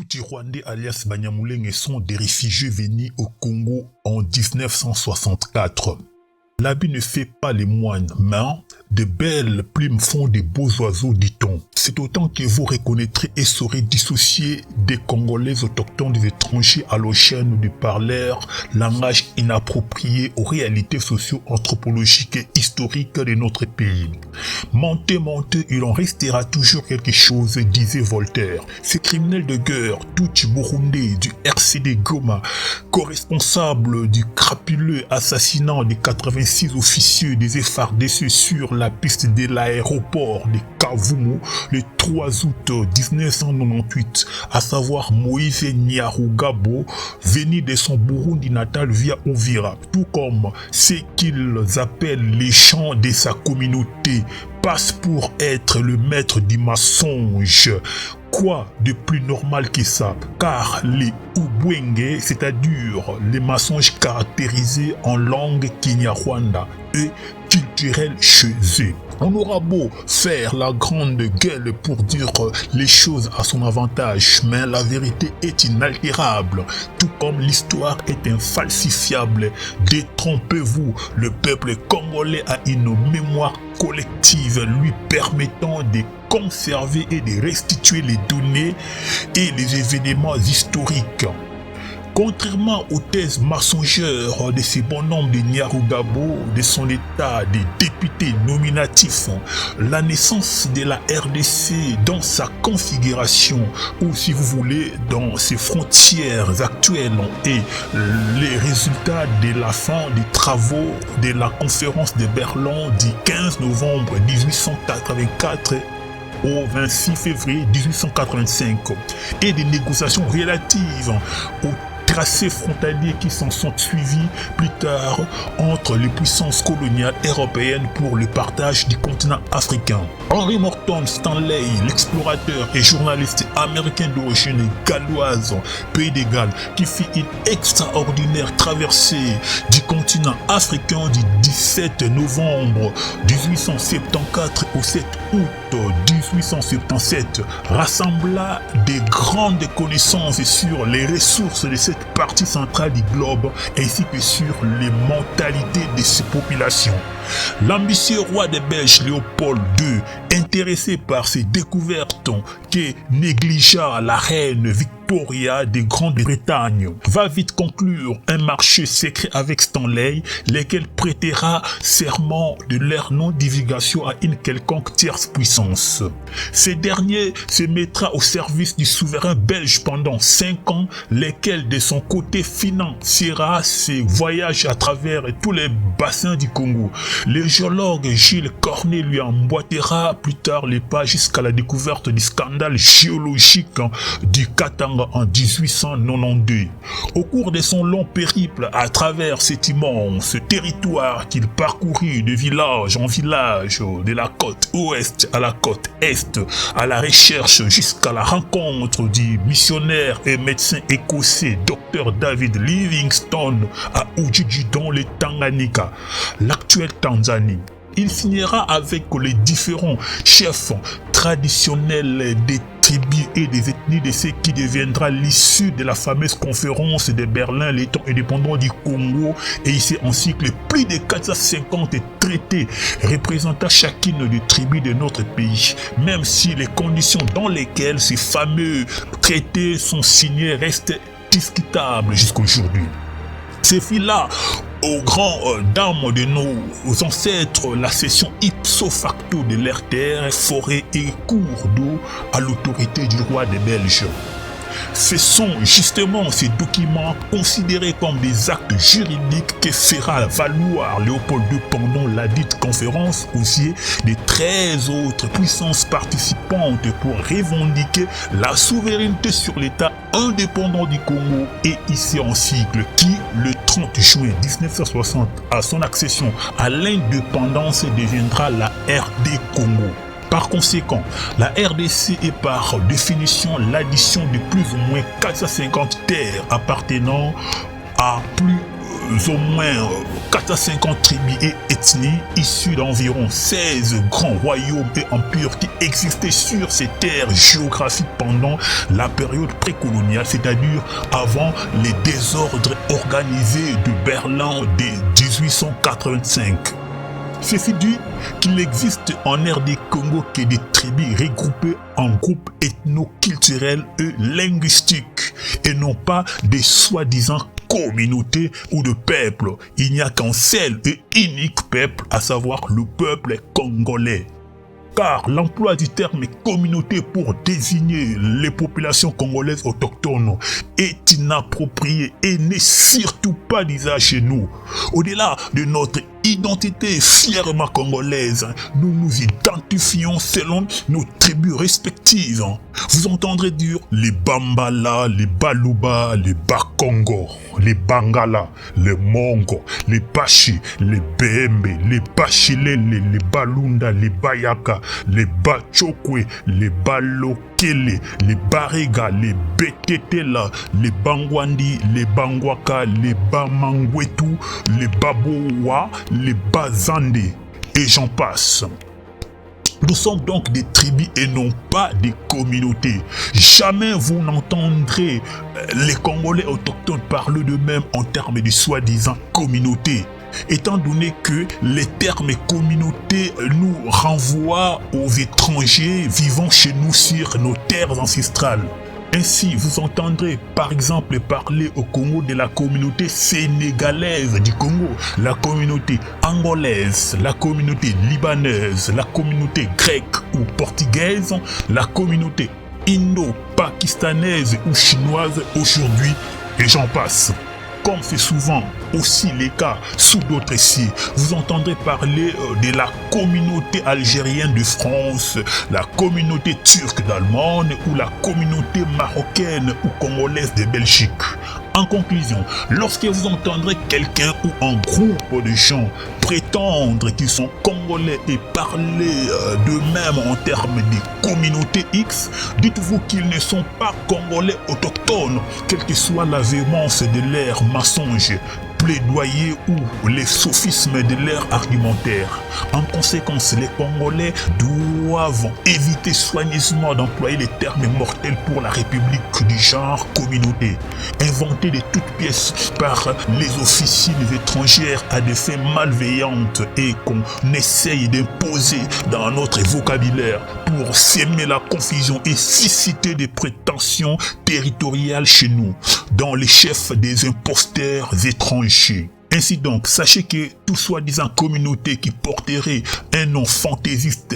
Hutu Rwandais alias Banyamulenge sont des réfugiés venus au Congo en 1964. L'habit ne fait pas les moines, mais de belles plumes font des beaux oiseaux, dit-on. C'est autant que vous reconnaîtrez et saurez dissocier des Congolais autochtones des étrangers allogènes du parleur, langage inapproprié aux réalités socio-anthropologiques et historiques de notre pays. Mentez, il en restera toujours quelque chose, disait Voltaire. Ces criminels de guerre, Tutsi Burundais du RCD Goma, co-responsables du crapuleux assassinat des 86 officiers des FARDC sur la piste de l'aéroport de Kavumu le 3 août 1998, à savoir Moïse Nyarugabo, venu de son Burundi natal via Uvira, tout comme ce qu'ils appellent les chants de sa communauté, passe pour être le maître du mensonge. Quoi de plus normal que ça? Car les Ubwenge, c'est-à-dire les mensonges caractérisés en langue Kinyarwanda et culturelle chez eux. On aura beau faire la grande gueule pour dire les choses à son avantage, mais la vérité est inaltérable, tout comme l'histoire est infalsifiable. Détrompez-vous, le peuple congolais a une mémoire collective lui permettant de conserver et de restituer les données et les événements historiques. Contrairement aux thèses mensongères de ces bonhommes de Nyarugabo, de son état de député nominatif, la naissance de la RDC dans sa configuration, ou si vous voulez, dans ses frontières actuelles, et les résultats de la fin des travaux de la conférence de Berlin du 15 novembre 1884 au 26 février 1885 et des négociations relatives au tracés frontaliers qui s'en sont suivis plus tard entre les puissances coloniales européennes pour le partage du continent africain. Henry Morton Stanley, l'explorateur et journaliste américain d'origine galloise, pays de Galles, qui fit une extraordinaire traversée du continent africain du 17 novembre 1874 au 7 août 1877, rassembla des grandes connaissances sur les ressources de cette partie centrale du globe ainsi que sur les mentalités de ces populations. L'ambitieux roi des Belges Léopold II, intéressé par ces découvertes que négligea la reine Victoria de Grande-Bretagne, va vite conclure un marché secret avec Stanley, lequel prêtera serment de leur non-divulgation à une quelconque tierce puissance. Ce dernier se mettra au service du souverain belge pendant 5 ans, lequel de son côté financera ses voyages à travers tous les bassins du Congo. Le géologue Gilles Cornet lui emboîtera plus tard les pas jusqu'à la découverte du scandale géologique du Katanga en 1892. Au cours de son long périple à travers cet immense territoire qu'il parcourut de village en village, de la côte ouest à la côte est, à la recherche jusqu'à la rencontre du missionnaire et médecin écossais Dr David Livingstone à Ujiji dans le Tanganyika, l'actuelle Tanzanie. Il signera avec les différents chefs traditionnels des tribus et des ethnies de ce qui deviendra l'issue de la fameuse conférence de Berlin, l'État indépendant du Congo, et ici ainsi que plus de 450 traités représentant chacune des tribus de notre pays, même si les conditions dans lesquelles ces fameux traités sont signés restent discutables jusqu'aujourd'hui. Ces filles-là, aux grands dames de nos ancêtres, la cession ipso facto de leurs terres, forêts et cours d'eau à l'autorité du roi des Belges. Ce sont justement ces documents considérés comme des actes juridiques que fera valoir Léopold II pendant la dite conférence aux yeux des 13 autres puissances participantes pour revendiquer la souveraineté sur l'État indépendant du Congo et ici en cycle qui, le 30 juin 1960, à son accession à l'indépendance deviendra la RD Congo. Par conséquent, la RDC est par définition l'addition de plus ou moins 450 terres appartenant à plus au moins 450 tribus et ethnies issues d'environ 16 grands royaumes et empires qui existaient sur ces terres géographiques pendant la période précoloniale, c'est-à-dire avant les désordres organisés de Berlin dès 1885. Ceci dit qu'il existe en RD Congo que des tribus regroupées en groupes ethno-culturels et linguistiques et non pas des soi-disant communautés ou de peuples. Il n'y a qu'un seul et unique peuple, à savoir le peuple congolais. Car l'emploi du terme communauté pour désigner les populations congolaises autochtones est inapproprié et n'est surtout pas d'usage chez nous. Au-delà de notre identité fièrement congolaise, nous nous identifions selon nos tribus respectives. Vous entendrez dire les Bambala, les Baluba, les Bakongo, les Bangala, les Mongo, les Bashi, les Bembe, les Bachilele, les Balunda, les Bayaka, les Bachokwe, les Balokele, les Bariga, les Betetela, les Bangwandi, les Bangwaka, les Bamangwetu, les Babowa, les Bazande, et j'en passe. Nous sommes donc des tribus et non pas des communautés. Jamais vous n'entendrez les Congolais autochtones parler d'eux-mêmes en termes de soi-disant communauté, étant donné que les termes communauté nous renvoient aux étrangers vivant chez nous sur nos terres ancestrales. Ainsi, vous entendrez par exemple parler au Congo de la communauté sénégalaise du Congo, la communauté angolaise, la communauté libanaise, la communauté grecque ou portugaise, la communauté indo-pakistanaise ou chinoise aujourd'hui, et j'en passe. Comme c'est souvent aussi le cas sous d'autres sites, vous entendrez parler de la communauté algérienne de France, la communauté turque d'Allemagne ou la communauté marocaine ou congolaise de Belgique. En conclusion, lorsque vous entendrez quelqu'un ou un groupe de gens prétendre qu'ils sont congolais et parler d'eux-mêmes en termes de communauté X, dites-vous qu'ils ne sont pas congolais autochtones, quelle que soit la véhémence de leur mensonge, plaidoyer ou les sophismes de leur argumentaire. En conséquence, les Congolais doivent éviter soigneusement d'employer les termes mortels pour la République du genre communauté, inventés de toutes pièces par les officines étrangères à des fins malveillantes et qu'on essaye d'imposer dans notre vocabulaire pour s'aimer la confusion et susciter des prétentions territoriales chez nous, dans les chefs des imposteurs étrangers. Ainsi donc, sachez que tout soi-disant communauté qui porterait un nom fantaisiste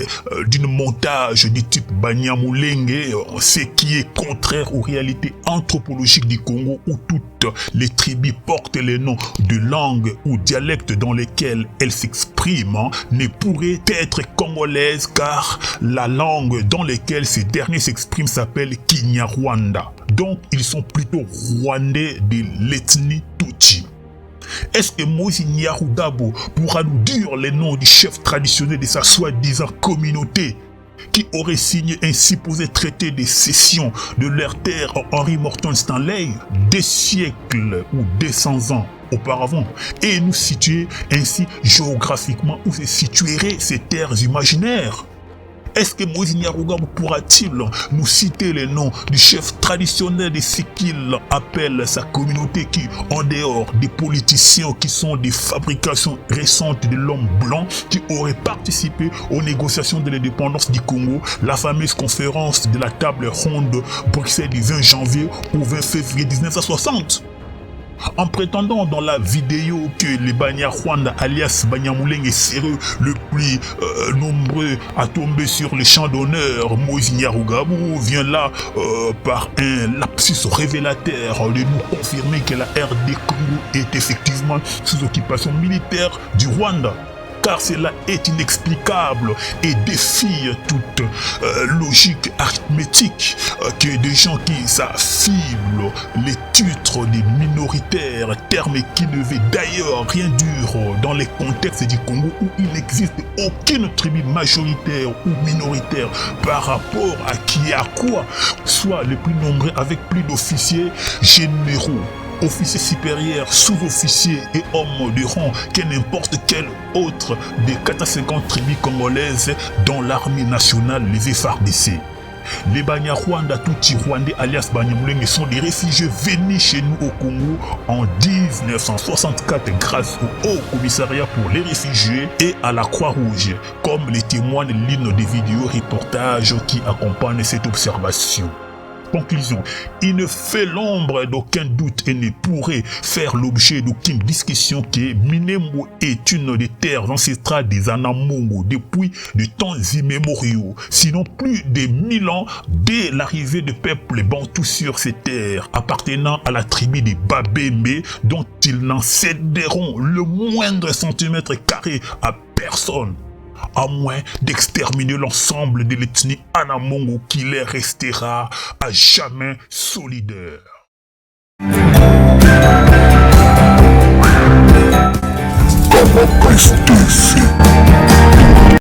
d'une montage du type Banyamulenge, ce qui est contraire aux réalités anthropologiques du Congo où toutes les tribus portent les noms de langues ou dialectes dans lesquels elles s'expriment, ne pourrait être congolaise car la langue dans laquelle ces derniers s'expriment s'appelle Kinyarwanda. Donc, ils sont plutôt rwandais de l'ethnie Tutsi. Est-ce que Moïse Nyarugabo pourra nous dire les noms du chef traditionnel de sa soi-disant communauté qui aurait signé un supposé traité de cession de leur terre en Henry Morton Stanley des siècles ou des 100 ans auparavant et nous situer ainsi géographiquement où se situeraient ces terres imaginaires? Est-ce que Moïse Nyarugabo pourra-t-il nous citer les noms du chef traditionnel de ce qu'il appelle sa communauté qui, en dehors des politiciens qui sont des fabrications récentes de l'homme blanc qui auraient participé aux négociations de l'indépendance du Congo, la fameuse conférence de la table ronde Bruxelles du 20 janvier au 20 février 1960? En prétendant dans la vidéo que les Banyarwanda alias Banyamulenge seraient le plus nombreux à tomber sur les champs d'honneur, Moïse Nyarugabo vient là par un lapsus révélateur de nous confirmer que la RD Congo est effectivement sous occupation militaire du Rwanda. Car cela est inexplicable et défie toute logique arithmétique que des gens qui s'affiblent les titres des minoritaires, termes qui ne veulent d'ailleurs rien dire dans les contextes du Congo où il n'existe aucune tribu majoritaire ou minoritaire par rapport à qui à quoi, soit les plus nombreux avec plus d'officiers généraux. officiers supérieurs, sous-officiers et hommes de rang que n'importe quel autre des 450 tribus congolaises dans l'armée nationale, les FARDC. Les Banyarwanda Tutsi Rwandais alias Banyamulenge sont des réfugiés venus chez nous au Congo en 1964 grâce au Haut Commissariat pour les réfugiés et à la Croix-Rouge, comme les témoignent l'une des vidéos reportages qui accompagnent cette observation. Conclusion, il ne fait l'ombre d'aucun doute et ne pourrait faire l'objet d'aucune discussion que Minembwe est une des terres ancestrales des Anamongo depuis de temps immémoriaux, sinon plus de 1000 ans dès l'arrivée de peuples bantous sur ces terres, appartenant à la tribu des Babembe, dont ils n'en céderont le moindre centimètre carré à personne, à moins d'exterminer l'ensemble de l'ethnie Anamongo qui les restera à jamais solidaire. Como Christus.